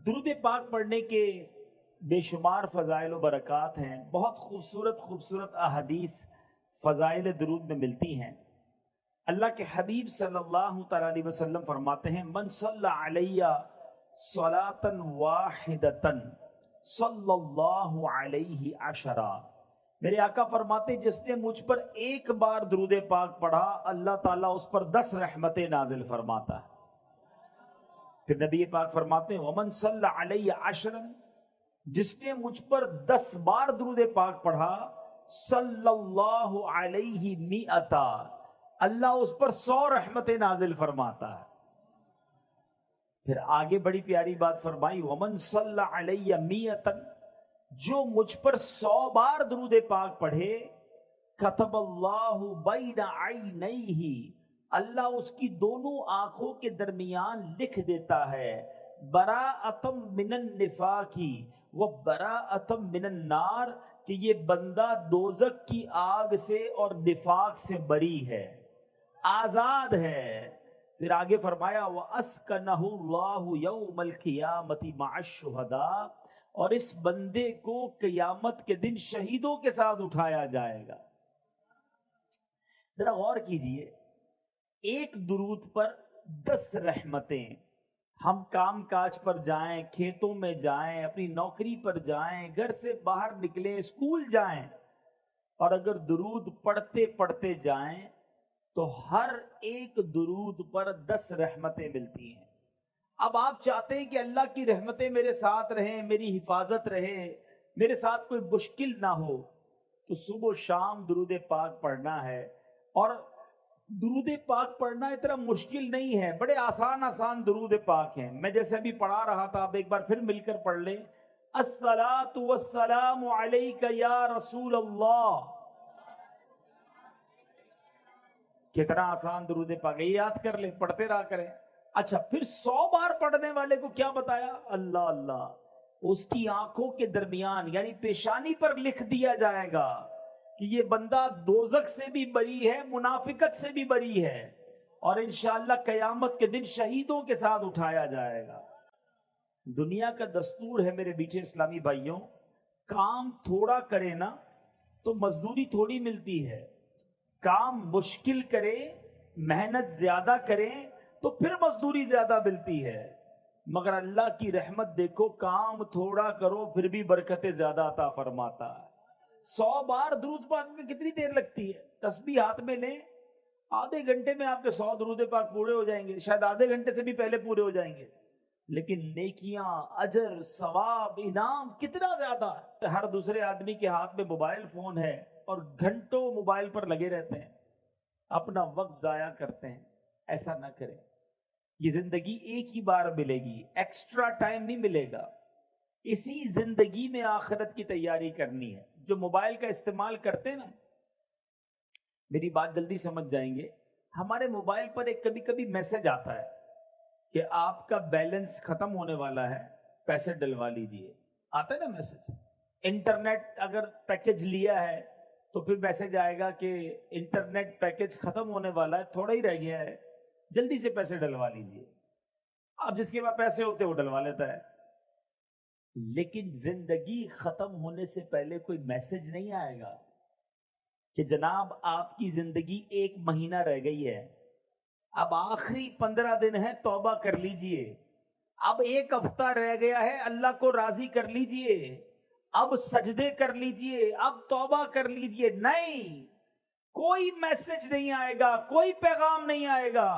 درود پاک پڑھنے کے بے شمار فضائل و برکات ہیں. بہت خوبصورت خوبصورت احادیث فضائل درود میں ملتی ہیں. اللہ کے حبیب صلی اللہ تعالی علیہ وسلم فرماتے ہیں من صلی علیہ صلاۃ واحدۃ صلی اللہ علیہ عشرہ. میرے آقا فرماتے ہیں جس نے مجھ پر ایک بار درود پاک پڑھا اللہ تعالیٰ اس پر 10 رحمتیں نازل فرماتا ہے. پھر نبی پاک فرماتے ہیں ومن صلی علیہ عشرا، جس نے مجھ پر 10 بار درود پاک پڑھا صلی اللہ علیہ مئتا، اللہ اس پر 100 رحمتیں نازل فرماتا ہے. پھر آگے بڑی پیاری بات فرمائی ومن صلی علیہ مئتا، جو مجھ پر 100 بار درود پاک پڑھے کتب اللہ بین عینیہ، اللہ اس کی دونوں آنکھوں کے درمیان لکھ دیتا ہے براءۃ من النفاق و براءۃ من النار، کہ یہ بندہ دوزخ کی آگ سے اور نفاق سے بری ہے، آزاد ہے. پھر آگے فرمایا وَأَسْكَنَهُ اللَّهُ يَوْمَ الْقِيَامَةِ مَعَ الشُّهَدَاءِ، اور اس بندے کو قیامت کے دن شہیدوں کے ساتھ اٹھایا جائے گا. ذرا غور کیجئے، ایک درود پر 10 رحمتیں. ہم کام کاج پر جائیں، کھیتوں میں جائیں، اپنی نوکری پر جائیں، گھر سے باہر نکلیں، اسکول جائیں، اور اگر درود پڑھتے پڑھتے جائیں تو ہر ایک درود پر 10 رحمتیں ملتی ہیں. اب آپ چاہتے ہیں کہ اللہ کی رحمتیں میرے ساتھ رہیں، میری حفاظت رہے، میرے ساتھ کوئی مشکل نہ ہو، تو صبح و شام درود پاک پڑھنا ہے. اور درود پاک پڑھنا اتنا مشکل نہیں ہے، بڑے آسان آسان درود پاک ہیں. میں جیسے ابھی پڑھا رہا تھا، آپ ایک بار پھر مل کر پڑھ لیں. الصلاۃ والسلام علیک یا رسول اللہ. کتنا آسان درود پاک ہے، یہ یاد کر لیں، پڑھتے رہا کریں. اچھا، پھر 100 بار پڑھنے والے کو کیا بتایا؟ اللہ اللہ، اس کی آنکھوں کے درمیان یعنی پیشانی پر لکھ دیا جائے گا کہ یہ بندہ دوزخ سے بھی بری ہے، منافقت سے بھی بری ہے، اور انشاءاللہ قیامت کے دن شہیدوں کے ساتھ اٹھایا جائے گا. دنیا کا دستور ہے میرے بیٹے اسلامی بھائیوں، کام تھوڑا کرے نا تو مزدوری تھوڑی ملتی ہے، کام مشکل کرے، محنت زیادہ کریں تو پھر مزدوری زیادہ ملتی ہے. مگر اللہ کی رحمت دیکھو، کام تھوڑا کرو پھر بھی برکتیں زیادہ عطا فرماتا ہے. 100 بار درود پاک میں کتنی دیر لگتی ہے؟ تسبیح ہاتھ میں لیں، آدھے گھنٹے میں آپ کے 100 درود پاک پورے ہو جائیں گے، شاید آدھے گھنٹے سے بھی پہلے پورے ہو جائیں گے. لیکن نیکیاں، اجر، ثواب، انعام کتنا زیادہ ہے. ہر دوسرے آدمی کے ہاتھ میں موبائل فون ہے اور گھنٹوں موبائل پر لگے رہتے ہیں، اپنا وقت ضائع کرتے ہیں. ایسا نہ کریں. یہ زندگی ایک ہی بار ملے گی، ایکسٹرا ٹائم نہیں ملے گا. اسی زندگی میں آخرت کی تیاری کرنی ہے. جو موبائل کا استعمال کرتے ہیں نا، میری بات جلدی سمجھ جائیں گے، ہمارے موبائل پر ایک کبھی کبھی میسج آتا ہے کہ آپ کا بیلنس ختم ہونے والا ہے، پیسے ڈلوا لیجئے. آتا ہے نا میسج. انٹرنیٹ اگر پیکج لیا ہے تو پھر میسج آئے گا کہ انٹرنیٹ پیکج ختم ہونے والا ہے، تھوڑا ہی رہ گیا ہے، جلدی سے پیسے ڈلوا لیجئے. اب جس کے پاس پیسے ہوتے وہ ڈلوا لیتا ہے. لیکن زندگی ختم ہونے سے پہلے کوئی میسج نہیں آئے گا کہ جناب آپ کی زندگی 1 مہینہ رہ گئی ہے، اب آخری 15 دن ہے، توبہ کر لیجئے. اب 1 ہفتہ رہ گیا ہے، اللہ کو راضی کر لیجئے، اب سجدے کر لیجئے، اب توبہ کر لیجئے. نہیں، کوئی میسج نہیں آئے گا، کوئی پیغام نہیں آئے گا.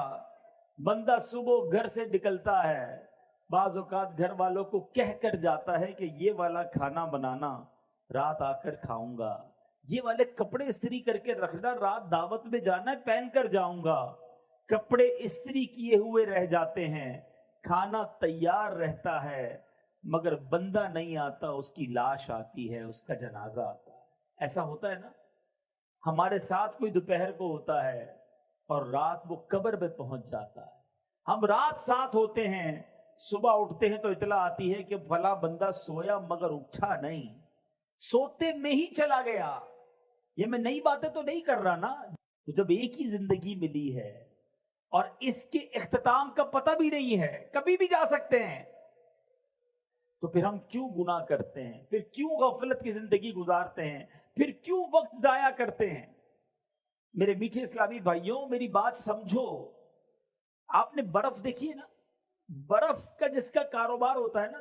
بندہ صبح گھر سے نکلتا ہے، بعض اوقات گھر والوں کو کہہ کر جاتا ہے کہ یہ والا کھانا بنانا، رات آ کر کھاؤں گا، یہ والے کپڑے استری کر کے رکھنا، رات دعوت میں جانا ہے پہن کر جاؤں گا. کپڑے استری کیے ہوئے رہ جاتے ہیں، کھانا تیار رہتا ہے، مگر بندہ نہیں آتا، اس کی لاش آتی ہے، اس کا جنازہ آتا ہے. ایسا ہوتا ہے نا. ہمارے ساتھ کوئی دوپہر کو ہوتا ہے اور رات وہ قبر پہ پہنچ جاتا ہے. ہم رات ساتھ ہوتے ہیں، صبح اٹھتے ہیں تو اطلاع آتی ہے کہ فلاں بندہ سویا مگر اٹھا نہیں، سوتے میں ہی چلا گیا. یہ میں نئی باتیں تو نہیں کر رہا نا. جب ایک ہی زندگی ملی ہے اور اس کے اختتام کا پتہ بھی نہیں ہے، کبھی بھی جا سکتے ہیں، تو پھر ہم کیوں گناہ کرتے ہیں؟ پھر کیوں غفلت کی زندگی گزارتے ہیں؟ پھر کیوں وقت ضائع کرتے ہیں؟ میرے میٹھے اسلامی بھائیوں، میری بات سمجھو. آپ نے برف دیکھی ہے نا؟ برف کا جس کا کاروبار ہوتا ہے نا،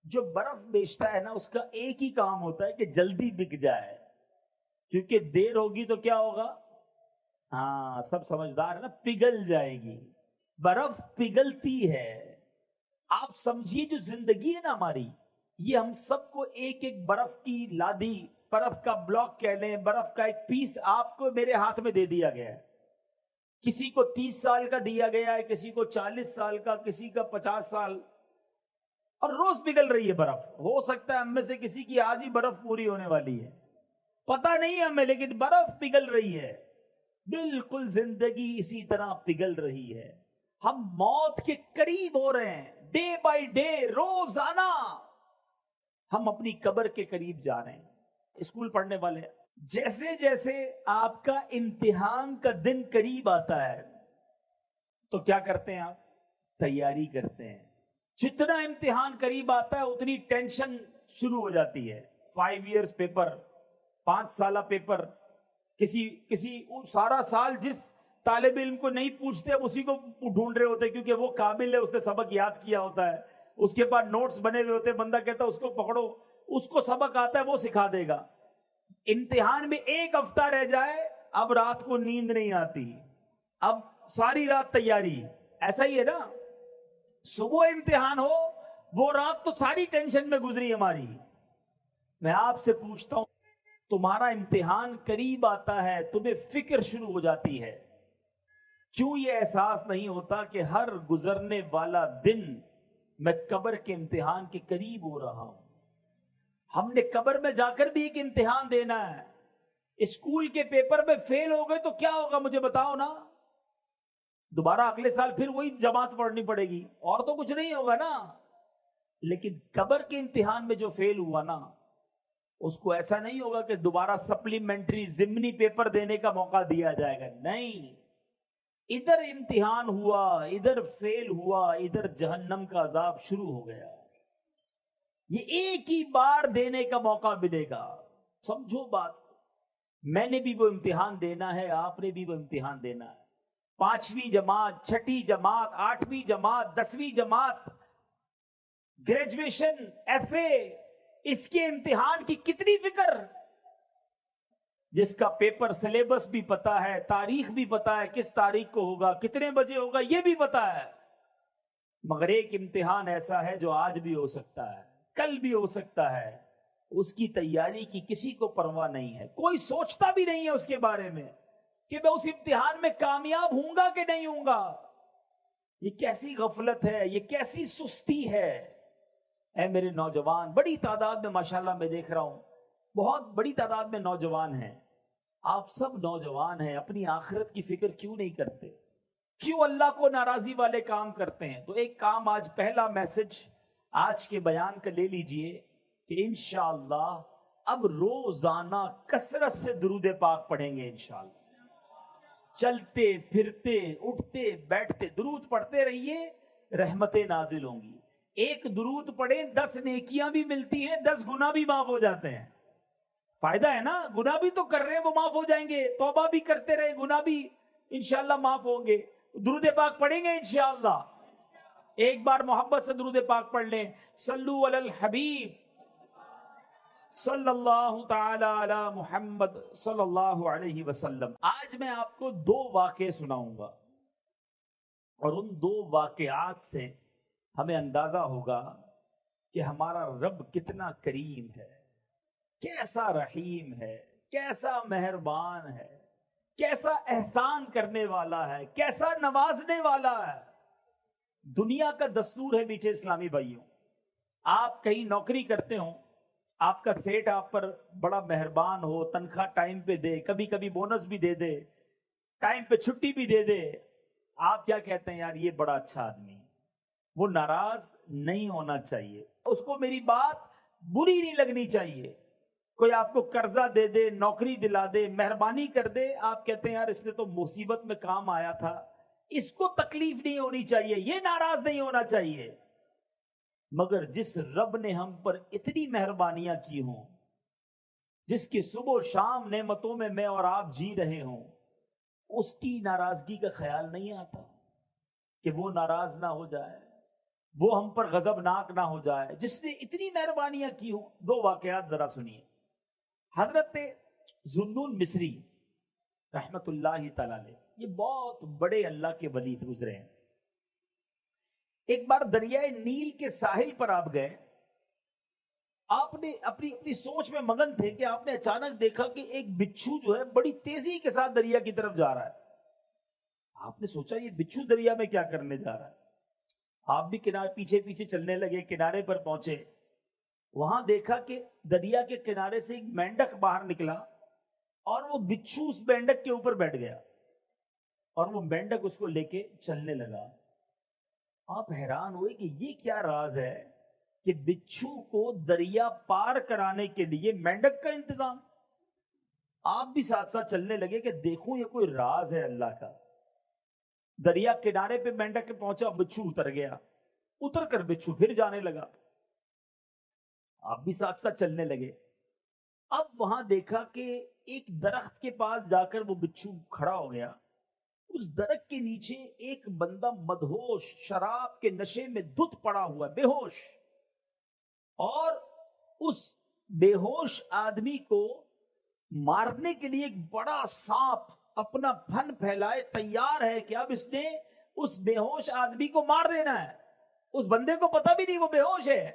جو برف بیچتا ہے نا، اس کا ایک ہی کام ہوتا ہے کہ جلدی بک جائے، کیونکہ دیر ہوگی تو کیا ہوگا؟ ہاں، سب سمجھدار ہے نا، پگھل جائے گی. برف پگھلتی ہے. آپ سمجھیے جو زندگی ہے نا ہماری، یہ ہم سب کو ایک ایک برف کی لادی، برف کا بلاک کہہ لیں، برف کا ایک پیس آپ کو میرے ہاتھ میں دے دیا گیا ہے. کسی کو 30 سال کا دیا گیا ہے، کسی کو 40 سال کا، کسی کا 50 سال، اور روز پگھل رہی ہے برف. ہو سکتا ہے ہم میں سے کسی کی آج ہی برف پوری ہونے والی ہے، پتہ نہیں ہمیں، لیکن برف پگھل رہی ہے. بالکل زندگی اسی طرح پگھل رہی ہے. ہم موت کے قریب ہو رہے ہیں، ڈے بائی ڈے، روزانہ ہم اپنی قبر کے قریب جا رہے ہیں. اسکول پڑھنے والے، جیسے جیسے آپ کا امتحان کا دن قریب آتا ہے تو کیا کرتے ہیں آپ؟ تیاری کرتے ہیں. جتنا امتحان قریب آتا ہے اتنی ٹینشن شروع ہو جاتی ہے. 5 ایئرز پیپر، 5 سالہ پیپر. کسی سارا سال جس طالب علم کو نہیں پوچھتے اب اسی کو ڈھونڈ رہے ہوتے، کیونکہ وہ قابل ہے، اس نے سبق یاد کیا ہوتا ہے، اس کے پاس نوٹس بنے ہوئے ہوتے. بندہ کہتا ہے اس کو پکڑو، اس کو سبق آتا ہے، وہ سکھا دے گا. امتحان میں 1 ہفتہ رہ جائے، اب رات کو نیند نہیں آتی، اب ساری رات تیاری. ایسا ہی ہے نا، صبح امتحان ہو، وہ رات تو ساری ٹینشن میں گزری ہماری. میں آپ سے پوچھتا ہوں، تمہارا امتحان قریب آتا ہے، تمہیں فکر شروع ہو جاتی ہے، کیوں یہ احساس نہیں ہوتا کہ ہر گزرنے والا دن میں قبر کے امتحان کے قریب ہو رہا ہوں؟ ہم نے قبر میں جا کر بھی ایک امتحان دینا ہے. اسکول کے پیپر میں فیل ہو گئے تو کیا ہوگا مجھے بتاؤ نا؟ دوبارہ اگلے سال پھر وہی جماعت پڑھنی پڑے گی، اور تو کچھ نہیں ہوگا نا. لیکن قبر کے امتحان میں جو فیل ہوا نا، اس کو ایسا نہیں ہوگا کہ دوبارہ سپلیمنٹری ضمنی پیپر دینے کا موقع دیا جائے گا. نہیں، ادھر امتحان ہوا، ادھر فیل ہوا، ادھر جہنم کا عذاب شروع ہو گیا. یہ ایک ہی بار دینے کا موقع ملے گا. سمجھو بات. میں نے بھی وہ امتحان دینا ہے، آپ نے بھی وہ امتحان دینا ہے. 5ویں جماعت، 6ٹھی جماعت، 8ویں جماعت، 10ویں جماعت، گریجویشن، FA، اس کے امتحان کی کتنی فکر؟ جس کا پیپر سلیبس بھی پتا ہے، تاریخ بھی پتا ہے، کس تاریخ کو ہوگا، کتنے بجے ہوگا، یہ بھی پتا ہے. مگر ایک امتحان ایسا ہے جو آج بھی ہو سکتا ہے، کل بھی ہو سکتا ہے. اس کی تیاری کی کسی کو پرواہ نہیں ہے، کوئی سوچتا بھی نہیں ہے اس کے بارے میں کہ میں اس امتحان میں کامیاب ہوں گا کہ نہیں ہوں گا. یہ کیسی غفلت ہے، یہ کیسی سستی ہے. اے میرے نوجوان، بڑی تعداد میں ماشاءاللہ میں دیکھ رہا ہوں، بہت بڑی تعداد میں نوجوان ہیں. آپ سب نوجوان ہیں، اپنی آخرت کی فکر کیوں نہیں کرتے؟ کیوں اللہ کو ناراضی والے کام کرتے ہیں؟ تو ایک کام، آج پہلا میسج آج کے بیان کا لے لیجئے کہ انشاءاللہ اب روزانہ کثرت سے درود پاک پڑھیں گے. انشاءاللہ چلتے پھرتے اٹھتے بیٹھتے درود پڑھتے رہیے، رحمتیں نازل ہوں گی. ایک درود پڑھیں 10 نیکیاں بھی ملتی ہیں، 10 گناہ بھی معاف ہو جاتے ہیں. فائدہ ہے نا، گناہ بھی تو کر رہے ہیں وہ معاف ہو جائیں گے، توبہ بھی کرتے رہے، گناہ بھی انشاءاللہ معاف ہوں گے. درود پاک پڑھیں گے انشاءاللہ. ایک بار محبت سے درود پاک پڑھ لیں. صلو علی الحبیب صلی اللہ تعالی علی محمد صلی اللہ علیہ وسلم. آج میں آپ کو 2 واقعے سناؤں گا، اور ان 2 واقعات سے ہمیں اندازہ ہوگا کہ ہمارا رب کتنا کریم ہے، کیسا رحیم ہے، کیسا مہربان ہے، کیسا احسان کرنے والا ہے، کیسا نوازنے والا ہے. دنیا کا دستور ہے میٹھے اسلامی بھائیوں، آپ کہیں نوکری کرتے ہوں، آپ کا سیٹ آپ پر بڑا مہربان ہو، تنخواہ ٹائم پہ دے، کبھی کبھی بونس بھی دے دے، ٹائم پہ چھٹی بھی دے دے. آپ کیا کہتے ہیں؟ یار یہ بڑا اچھا آدمی ہے. وہ ناراض نہیں ہونا چاہیے، اس کو میری بات بری نہیں لگنی چاہیے. کوئی آپ کو قرضہ دے دے، نوکری دلا دے، مہربانی کر دے، آپ کہتے ہیں یار اس نے تو مصیبت میں کام آیا تھا، اس کو تکلیف نہیں ہونی چاہیے، یہ ناراض نہیں ہونا چاہیے. مگر جس رب نے ہم پر اتنی مہربانیاں کی ہوں، جس کی صبح و شام نعمتوں میں اور آپ جی رہے ہوں، اس کی ناراضگی کا خیال نہیں آتا کہ وہ ناراض نہ ہو جائے، وہ ہم پر غضبناک نہ ہو جائے، جس نے اتنی مہربانیاں کی ہوں۔ دو واقعات ذرا سنیے۔ حضرت ذوالنون مصری رحمت اللہ تعالی علیہ، یہ بہت بڑے اللہ کے ولی گزرے ہیں۔ ایک بار دریائے نیل کے ساحل پر آپ گئے، آپ نے اپنی سوچ میں مگن تھے کہ آپ نے اچانک دیکھا کہ ایک بچھو جو ہے بڑی تیزی کے ساتھ دریا کی طرف جا رہا ہے۔ آپ نے سوچا یہ بچھو دریا میں کیا کرنے جا رہا ہے؟ آپ بھی کنارے پیچھے پیچھے چلنے لگے، کنارے پر پہنچے، وہاں دیکھا کہ دریا کے کنارے سے ایک مینڈک باہر نکلا اور وہ بچھو اس مینڈک کے اوپر بیٹھ گیا اور وہ مینڈک اس کو لے کے چلنے لگا۔ آپ حیران ہوئے کہ یہ کیا راز ہے کہ بچھو کو دریا پار کرانے کے لیے مینڈک کا انتظام۔ آپ بھی ساتھ ساتھ چلنے لگے کہ دیکھوں یہ کوئی راز ہے اللہ کا۔ دریا کنارے پہ مینڈک پہنچا، بچھو اتر گیا، اتر کر بچھو پھر جانے لگا۔ آپ بھی ساتھ ساتھ چلنے لگے۔ اب وہاں دیکھا کہ ایک درخت کے پاس جا کر وہ بچھو کھڑا ہو گیا۔ اس درخت کے نیچے ایک بندہ مدہوش شراب کے نشے میں دھت پڑا ہوا، بے ہوش، اور اس بے ہوش آدمی کو مارنے کے لیے ایک بڑا سانپ اپنا پھن پھیلائے تیار ہے کہ اب اس نے اس بے ہوش آدمی کو مار دینا ہے۔ اس بندے کو پتہ بھی نہیں وہ بے ہوش ہے۔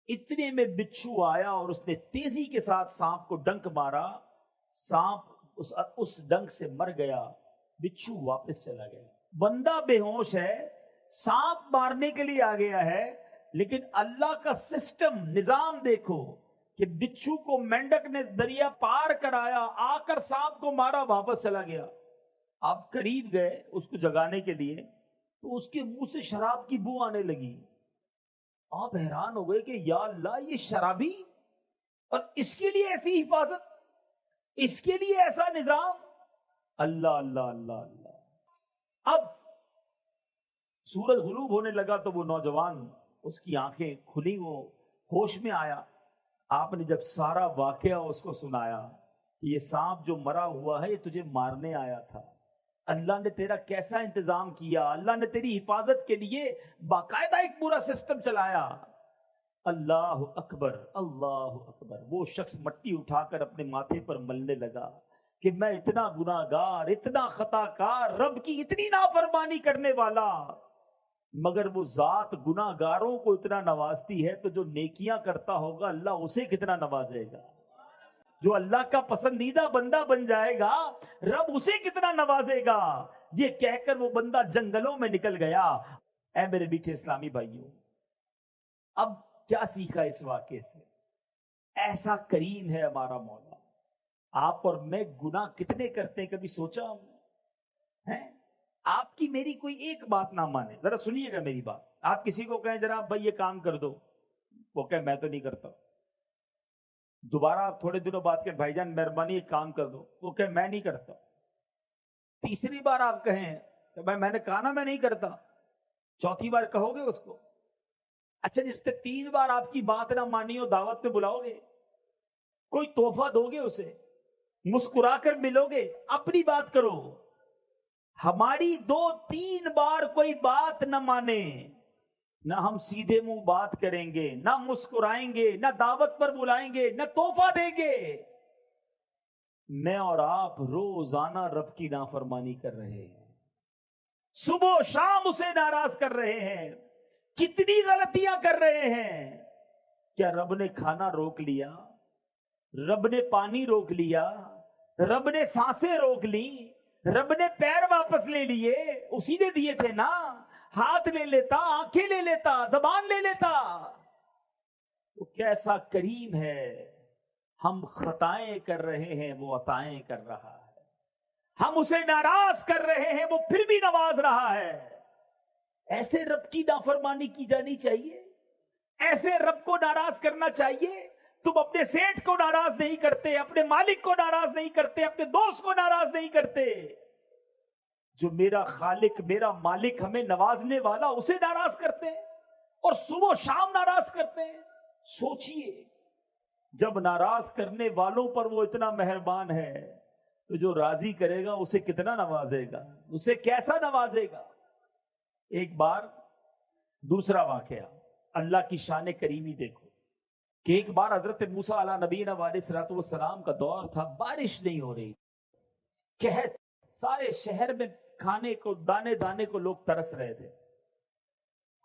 اتنے میں بچھو آیا اور اس نے تیزی کے ساتھ سانپ کو ڈنک مارا، سانپ اس ڈنک سے مر گیا، بچھو واپس چلا گیا۔ بندہ بے ہوش ہے، سانپ مارنے کے لیے آ گیا ہے، لیکن اللہ کا سسٹم نظام دیکھو کہ بچھو کو مینڈک نے دریا پار کرایا، آ کر سانپ کو مارا، واپس چلا گیا۔ آپ قریب گئے اس کو جگانے کے لیے تو اس کے منہ سے شراب کی بو آنے لگی۔ آپ حیران ہو گئے کہ یا اللہ، یہ شرابی اور اس کے لیے ایسی حفاظت، اس کے لیے ایسا نظام۔ اللہ اللہ اللہ اللہ۔ اب سورج غروب ہونے لگا تو وہ نوجوان، اس کی آنکھیں کھلی، وہ ہوش میں آیا۔ آپ نے جب سارا واقعہ اس کو سنایا، یہ سانپ جو مرا ہوا ہے یہ تجھے مارنے آیا تھا، اللہ نے تیرا کیسا انتظام کیا، اللہ نے تیری حفاظت کے لیے باقاعدہ ایک پورا سسٹم چلایا۔ اللہ اکبر اللہ اکبر۔ وہ شخص مٹی اٹھا کر اپنے ماتھے پر ملنے لگا کہ میں اتنا گناہ گار، اتنا خطا کار، رب کی اتنی نافرمانی کرنے والا، مگر وہ ذات گناہ گاروں کو اتنا نوازتی ہے تو جو نیکیاں کرتا ہوگا اللہ اسے کتنا نوازے گا۔ جو اللہ کا پسندیدہ بندہ بن جائے گا رب اسے کتنا نوازے گا۔ یہ کہہ کر وہ بندہ جنگلوں میں نکل گیا۔ اے میرے میٹھے اسلامی بھائیوں، اب کیا سیکھا اس واقعے سے؟ ایسا کریم ہے ہمارا مولا۔ آپ اور میں گناہ کتنے کرتے ہیں، کبھی سوچا ہم نے؟ آپ کی میری کوئی ایک بات نہ مانے، ذرا سنیے گا میری بات۔ آپ کسی کو کہیں جناب بھائی یہ کام کر دو، وہ کہے میں تو نہیں کرتا۔ دوبارہ آپ تھوڑے دنوں بعد کہ بھائی جان مہربانی ایک کام کر دو، وہ کہے میں نہیں کرتا۔ تیسری بار آپ کہیں کہ بھائی میں نے کہا نا میں نہیں کرتا، چوتھی بار کہو گے اس کو؟ اچھا جس نے 3 بار آپ کی بات نہ مانی ہو دعوت پہ بلاؤ گے؟ کوئی تحفہ دو گے اسے؟ مسکرا کر ملو گے؟ اپنی بات کرو۔ ہماری 2-3 بار کوئی بات نہ مانے، نہ ہم سیدھے منہ بات کریں گے، نہ مسکرائیں گے، نہ دعوت پر بلائیں گے، نہ تحفہ دیں گے۔ میں اور آپ روزانہ رب کی نافرمانی کر رہے ہیں، صبح و شام اسے ناراض کر رہے ہیں، کتنی غلطیاں کر رہے ہیں۔ کیا رب نے کھانا روک لیا؟ رب نے پانی روک لیا؟ رب نے سانسیں روک لی؟ رب نے پیر واپس لے لیے؟ اسی نے دیے تھے نا۔ ہاتھ لے لیتا، آنکھیں لے لیتا، زبان لے لیتا۔ وہ کیسا کریم ہے۔ ہم خطائیں کر رہے ہیں، وہ عطائیں کر رہا ہے۔ ہم اسے ناراض کر رہے ہیں، وہ پھر بھی نواز رہا ہے۔ ایسے رب کی نافرمانی کی جانی چاہیے؟ ایسے رب کو ناراض کرنا چاہیے؟ تم اپنے سیٹھ کو ناراض نہیں کرتے، اپنے مالک کو ناراض نہیں کرتے، اپنے دوست کو ناراض نہیں کرتے۔ جو میرا خالق، میرا مالک، ہمیں نوازنے والا، اسے ناراض کرتے ہیں۔ اور صبح شام ناراض کرتے ہیں. سوچئے جب ناراض کرنے والوں پر وہ اتنا مہربان ہے تو جو راضی کرے گا اسے کتنا نوازے گا, اسے کیسا نوازے گا. ایک بار دوسرا واقعہ, اللہ کی شان کریمی دیکھو کہ ایک بار حضرت موسیٰ علیہ نبینا علیہ السلام کا دور تھا, بارش نہیں ہو رہی, قحط, سارے شہر میں کھانے کو دانے دانے کو لوگ ترس رہے تھے.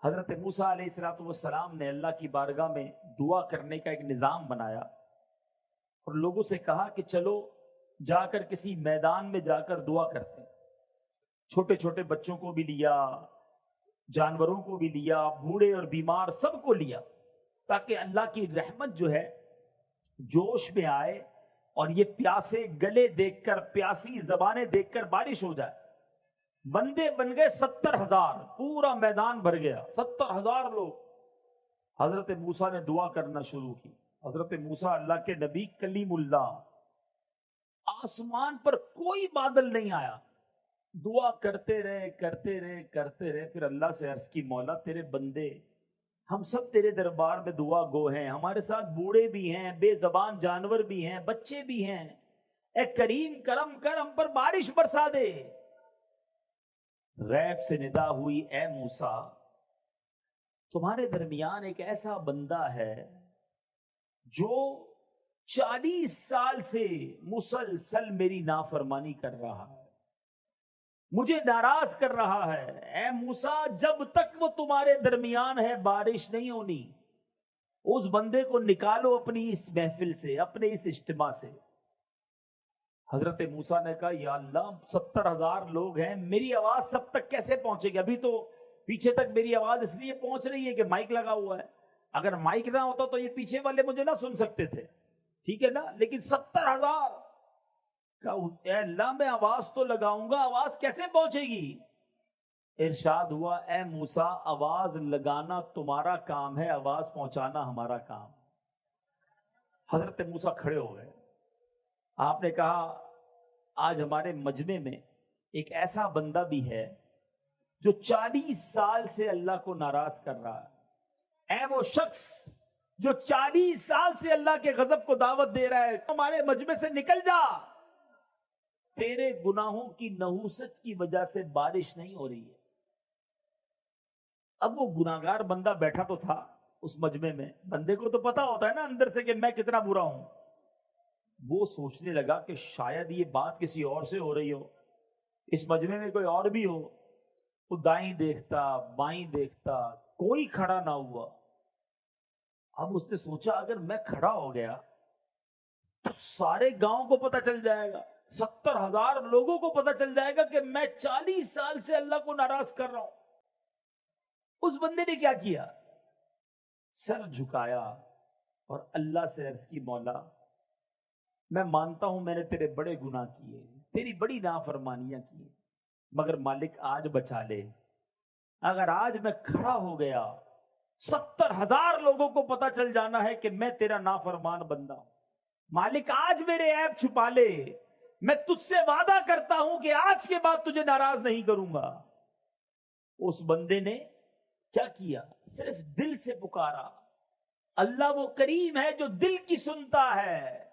حضرت موسیٰ علیہ السلام نے اللہ کی بارگاہ میں دعا کرنے کا ایک نظام بنایا اور لوگوں سے کہا کہ چلو جا کر کسی میدان میں جا کر دعا کرتے ہیں. چھوٹے چھوٹے بچوں کو بھی لیا, جانوروں کو بھی لیا, بوڑھے اور بیمار سب کو لیا, تاکہ اللہ کی رحمت جو ہے جوش میں آئے اور یہ پیاسے گلے دیکھ کر, پیاسی زبانیں دیکھ کر بارش ہو جائے. بندے بن گئے 70,000, پورا میدان بھر گیا, 70,000 لوگ. حضرت موسیٰ نے دعا کرنا شروع کی. حضرت موسیٰ اللہ کے نبی کلیم اللہ, آسمان پر کوئی بادل نہیں آیا, دعا کرتے رہے کرتے رہے کرتے رہے. پھر اللہ سے عرض کی, مولا تیرے بندے ہم سب تیرے دربار میں دعا گو ہیں, ہمارے ساتھ بوڑھے بھی ہیں, بے زبان جانور بھی ہیں, بچے بھی ہیں, اے کریم کرم کر, ہم پر بارش برسا دے. غیب سے ندا ہوئی, اے موسیٰ تمہارے درمیان ایک ایسا بندہ ہے جو 40 سال سے مسلسل میری نافرمانی کر رہا ہے, مجھے ناراض کر رہا ہے. اے موسیٰ جب تک وہ تمہارے درمیان ہے بارش نہیں ہونی. اس بندے کو نکالو اپنی اس محفل سے, اپنے اس اجتماع سے. حضرت موسیٰ نے کہا, یا اللہ 70,000 لوگ ہیں, میری آواز سب تک کیسے پہنچے گی؟ ابھی تو پیچھے تک میری آواز اس لیے پہنچ رہی ہے کہ مائک لگا ہوا ہے, اگر مائک نہ ہوتا تو یہ پیچھے والے مجھے نہ سن سکتے تھے, ٹھیک ہے نا, لیکن 70,000. اے اللہ میں آواز تو لگاؤں گا, آواز کیسے پہنچے گی؟ ارشاد ہوا, اے موسیٰ آواز لگانا تمہارا کام ہے, آواز پہنچانا ہمارا کام. حضرت موسیٰ کھڑے ہو گئے. آپ نے کہا, آج ہمارے مجمع میں ایک ایسا بندہ بھی ہے جو 40 سال سے اللہ کو ناراض کر رہا ہے. اے وہ شخص جو 40 سال سے اللہ کے غضب کو دعوت دے رہا ہے, ہمارے مجمع سے نکل جا, تیرے گناہوں کی نحوست کی وجہ سے بارش نہیں ہو رہی ہے. اب وہ گناہگار بندہ بیٹھا تو تھا اس مجمع میں, بندے کو تو پتا ہوتا ہے نا اندر سے کہ میں کتنا برا ہوں. وہ سوچنے لگا کہ شاید یہ بات کسی اور سے ہو رہی ہو, اس مجمع میں کوئی اور بھی ہو. وہ دائیں دیکھتا بائیں دیکھتا, کوئی کھڑا نہ ہوا. اب اس نے سوچا اگر میں کھڑا ہو گیا تو سارے گاؤں کو پتہ چل جائے گا, 70,000 لوگوں کو پتہ چل جائے گا کہ میں 40 سال سے اللہ کو ناراض کر رہا ہوں. اس بندے نے کیا کیا, سر جھکایا اور اللہ سے عرض کی, مولا میں مانتا ہوں میں نے تیرے بڑے گناہ کیے, تیری بڑی نافرمانیاں کی, مگر مالک آج بچا لے. اگر آج میں کھڑا ہو گیا 70,000 لوگوں کو پتہ چل جانا ہے کہ میں تیرا نافرمان بندہ ہوں. مالک آج میرے عیب چھپا لے, میں تجھ سے وعدہ کرتا ہوں کہ آج کے بعد تجھے ناراض نہیں کروں گا. اس بندے نے کیا کیا, صرف دل سے پکارا. اللہ وہ کریم ہے جو دل کی سنتا ہے.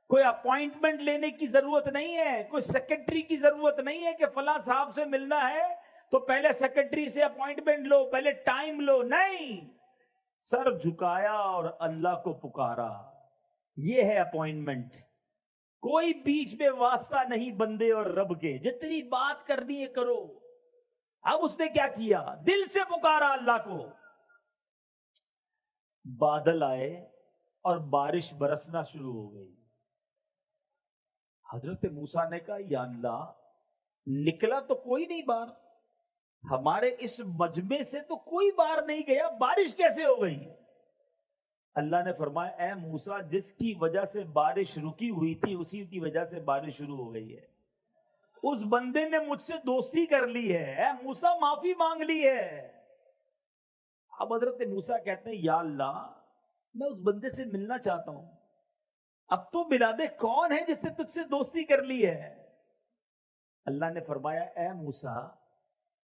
کوئی اپوائنٹمنٹ لینے کی ضرورت نہیں ہے, کوئی سیکرٹری کی ضرورت نہیں ہے کہ فلاں صاحب سے ملنا ہے تو پہلے سیکرٹری سے اپوائنٹمنٹ لو, پہلے ٹائم لو. نہیں, سر جھکایا اور اللہ کو پکارا, یہ ہے اپوائنٹمنٹ. کوئی بیچ میں واسطہ نہیں بندے اور رب کے, جتنی بات کرنی ہے کرو. اب اس نے کیا کیا, دل سے پکارا اللہ کو. بادل آئے اور بارش برسنا شروع ہو گئی. حضرت موسیٰ نے کہا, یا اللہ نکلا تو کوئی نہیں باہر, ہمارے اس مجمع سے تو کوئی باہر نہیں گیا, بارش کیسے ہو گئی؟ اللہ نے فرمایا, اے موسیٰ جس کی وجہ سے بارش رکی ہوئی تھی اسی کی وجہ سے بارش شروع ہو گئی ہے. اس بندے نے مجھ سے دوستی کر لی ہے, اے موسیٰ معافی مانگ لی ہے. اب حضرت موسیٰ کہتے ہیں, یا اللہ میں اس بندے سے ملنا چاہتا ہوں, اب تو ملا دے, کون ہے جس نے تجھ سے دوستی کر لی ہے؟ اللہ نے فرمایا, اے موسیٰ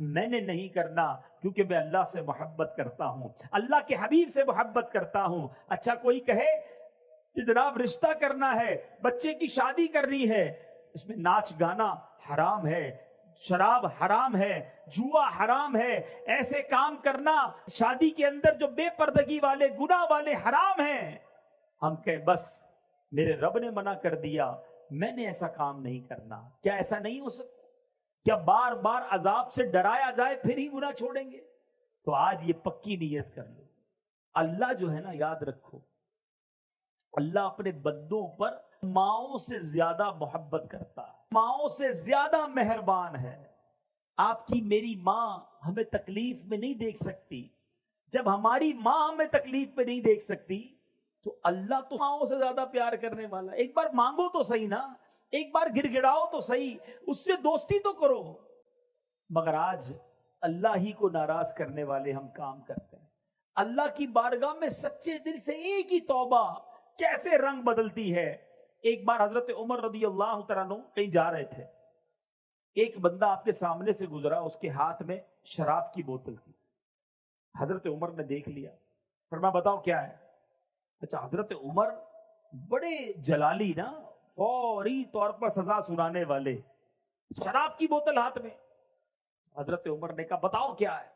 میں نے نہیں کرنا کیونکہ میں اللہ سے محبت کرتا ہوں, اللہ کے حبیب سے محبت کرتا ہوں. اچھا کوئی کہے کہ جناب رشتہ کرنا ہے, بچے کی شادی کرنی ہے, اس میں ناچ گانا حرام ہے, شراب حرام ہے, جوا حرام ہے, ایسے کام کرنا شادی کے اندر جو بے پردگی والے گناہ والے حرام ہیں. ہم کہیں بس میرے رب نے منع کر دیا, میں نے ایسا کام نہیں کرنا. کیا ایسا نہیں ہو سکتا؟ کیا بار بار عذاب سے ڈرایا جائے پھر ہی گناہ چھوڑیں گے؟ تو آج یہ پکی نیت کر لو. اللہ جو ہے نا, یاد رکھو, اللہ اپنے بندوں پر ماؤں سے زیادہ محبت کرتا ہے, ماؤں سے زیادہ مہربان ہے. آپ کی میری ماں ہمیں تکلیف میں نہیں دیکھ سکتی. جب ہماری ماں ہمیں تکلیف میں نہیں دیکھ سکتی تو اللہ تو ماؤں سے زیادہ پیار کرنے والا. ایک بار مانگو تو صحیح نا, ایک بار گر گڑاؤ تو صحیح, اس سے دوستی تو کرو. مگر آج اللہ ہی کو ناراض کرنے والے ہم کام کرتے ہیں. اللہ کی بارگاہ میں سچے دل سے ایک ہی توبہ کیسے رنگ بدلتی ہے. ایک بار حضرت عمر رضی اللہ تعالیٰ عنہ کہیں جا رہے تھے, ایک بندہ آپ کے سامنے سے گزرا, اس کے ہاتھ میں شراب کی بوتل تھی. حضرت عمر نے دیکھ لیا, فرمایا بتاؤ کیا ہے. اچھا حضرت عمر بڑے جلالی نا, فوری طور پر سزا سنانے والے, شراب کی بوتل ہاتھ میں. حضرت عمر نے کہا بتاؤ کیا ہے.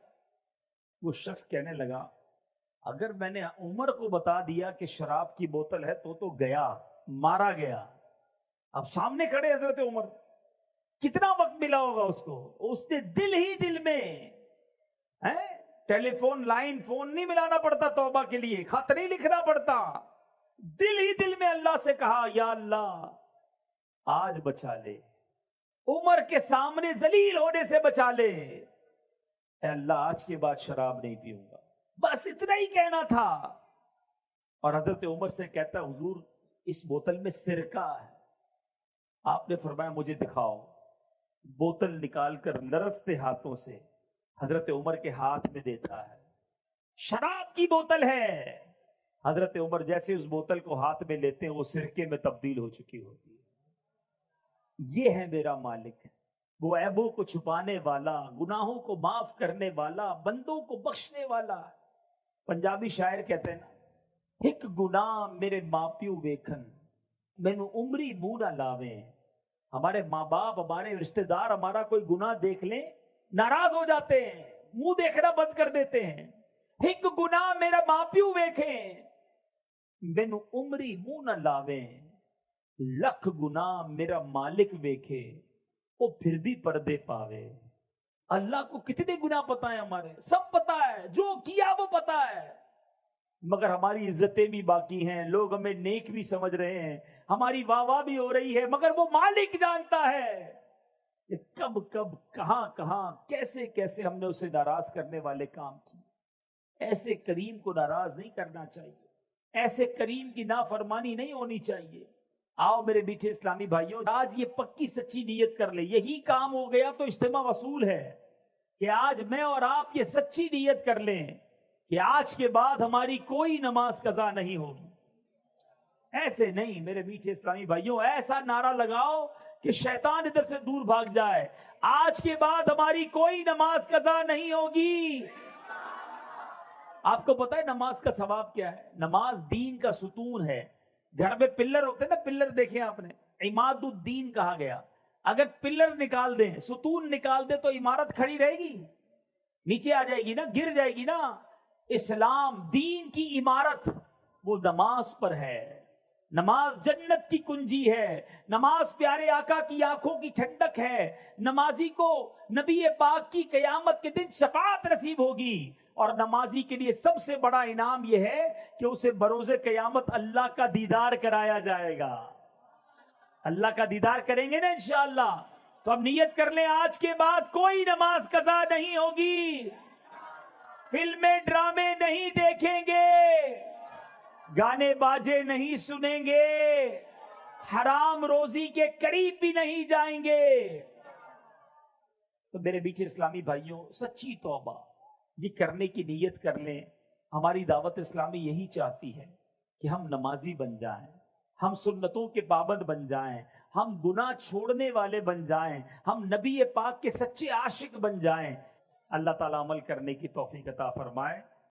وہ شخص کہنے لگا اگر میں نے عمر کو بتا دیا کہ شراب کی بوتل ہے تو گیا, مارا گیا. اب سامنے کھڑے حضرت عمر, کتنا وقت ملا ہوگا اس کو, اس نے دل ہی دل میں ٹیلی فون لائن فون نہیں ملانا پڑتا توبہ کے لیے, خط نہیں لکھنا پڑتا, دل ہی دل میں اللہ سے کہا یا اللہ آج بچا لے, عمر کے سامنے ذلیل ہونے سے بچا لے, اے اللہ آج کے بعد شراب نہیں پیوں گا. بس اتنا ہی کہنا تھا. اور حضرت عمر سے کہتا حضور اس بوتل میں سرکہ ہے. آپ نے فرمایا مجھے دکھاؤ. بوتل نکال کر لرزتے ہاتھوں سے حضرت عمر کے ہاتھ میں دیتا ہے, شراب کی بوتل ہے. حضرت عمر جیسے اس بوتل کو ہاتھ میں لیتے ہیں وہ سرکے میں تبدیل ہو چکی ہوتی ہے. یہ ہے میرا مالک, وہ عیبوں کو چھپانے والا, گناہوں کو معاف کرنے والا, بندوں کو بخشنے والا. پنجابی شاعر کہتے ہیں نا, ایک گناہ میرے ماں پیو ویکھن مینوں عمری منہ نہ لاویں. ہمارے ماں باپ, ہمارے رشتہ دار ہمارا کوئی گناہ دیکھ لیں ناراض ہو جاتے ہیں, منہ دیکھنا بند کر دیتے ہیں. ایک گناہ میرا ماں پیو ویکھیں مینوں عمری منہ نہ لاویں, لکھ گناہ میرا مالک ویکھے وہ پھر بھی پردے پاوے. اللہ کو کتنے گناہ پتا ہے, ہمارے سب پتا ہے, جو کیا وہ پتا ہے, مگر ہماری عزتیں بھی باقی ہیں, لوگ ہمیں نیک بھی سمجھ رہے ہیں, ہماری واہ واہ بھی ہو رہی ہے, مگر وہ مالک جانتا ہے کہ کب کب کہاں کہاں کیسے کیسے ہم نے اسے ناراض کرنے والے کام کیے. ایسے کریم کو ناراض نہیں کرنا چاہیے, ایسے کریم کی نافرمانی نہیں ہونی چاہیے. آؤ میرے میٹھے اسلامی بھائیوں, آج یہ پکی سچی نیت کر لیں. یہی کام ہو گیا تو اجتماع وصول ہے کہ آج میں اور آپ یہ سچی نیت کر لیں کہ آج کے بعد ہماری کوئی نماز قضا نہیں ہوگی. ایسے نہیں میرے میٹھے اسلامی بھائیوں, ایسا نعرہ لگاؤ کہ شیطان ادھر سے دور بھاگ جائے. آج کے بعد ہماری کوئی نماز قضا نہیں ہوگی. آپ کو پتا ہے نماز کا ثواب کیا ہے؟ نماز دین کا ستون ہے. گھر میں پلر ہوتے ہیں نا, پلر دیکھیں آپ نے, عماد الدین کہا گیا. اگر پلر نکال دیں, ستون نکال دیں تو عمارت کھڑی رہے گی؟ نیچے آ جائے گی نا, گر جائے گی نا. اسلام دین کی عمارت وہ نماز پر ہے. نماز جنت کی کنجی ہے, نماز پیارے آقا کی آنکھوں کی ٹھنڈک ہے. نمازی کو نبی پاک کی قیامت کے دن شفاعت نصیب ہوگی, اور نمازی کے لیے سب سے بڑا انعام یہ ہے کہ اسے بروز قیامت اللہ کا دیدار کرایا جائے گا. اللہ کا دیدار کریں گے نا انشاءاللہ. تو اب نیت کر لیں آج کے بعد کوئی نماز قضا نہیں ہوگی, فلمیں ڈرامے نہیں دیکھیں گے, گانے باجے نہیں سنیں گے, حرام روزی کے قریب بھی نہیں جائیں گے. تو میرے بیچ اسلامی بھائیوں, سچی توبہ یہ کرنے کی نیت کر لیں. ہماری دعوت اسلامی یہی چاہتی ہے کہ ہم نمازی بن جائیں, ہم سنتوں کے پابند بن جائیں, ہم گناہ چھوڑنے والے بن جائیں, ہم نبی پاک کے سچے عاشق بن جائیں. اللہ تعالیٰ عمل کرنے کی توفیق عطا فرمائے.